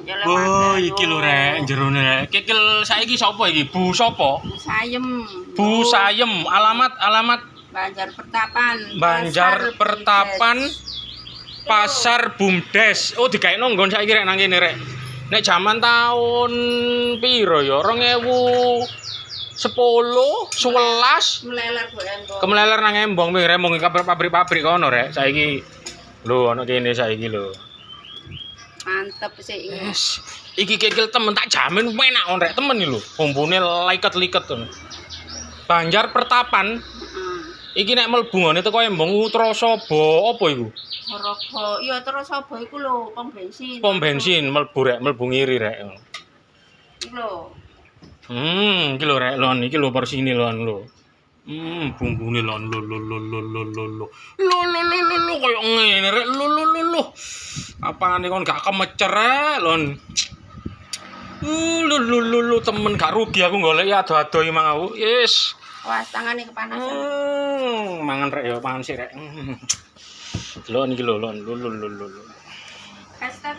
Oh, iki lho rek, jerone rek. Kikil saiki sapa iki? Bu sapa? Sayem. Bu Sayem. Alamat Banjar Pertapan. Banjar Pasar Pertapan Pasar Bumdes. Oh, digaekno nggon saiki rek nang kene rek. Nek jaman taun piro ya? 2010, 11 Meleler Bu Embong. kemeleler nang Embong rek mung pabrik-pabrik kono rek. Saiki lho ana kene saiki lho. Mantep sih ini. Yes. Iki kikil temen tak jamin enak on rek temen iki lho. Bumbune liket-liket to. Banjar Pertapan. Iki nek mlebu ngene teko Embong Utrasaba apa iku? Horogo. Iya terus apa iku lho, pom bensin. Pom bensin mlebu rek, mlebu ngiri rek. Iku lho. Iki lho rek lon, iki lho porsine lon lho. Bumbune lon lo koyo ngene rek lo. Apane kon gak kemecer rek lon. Lo temen gak rugi aku golek ado-ado iki mang aku. Yes. Wah, tangane kepanasan. Mangan rek ya, mangan sik rek. Lon iki lho lon. Lo. Kasta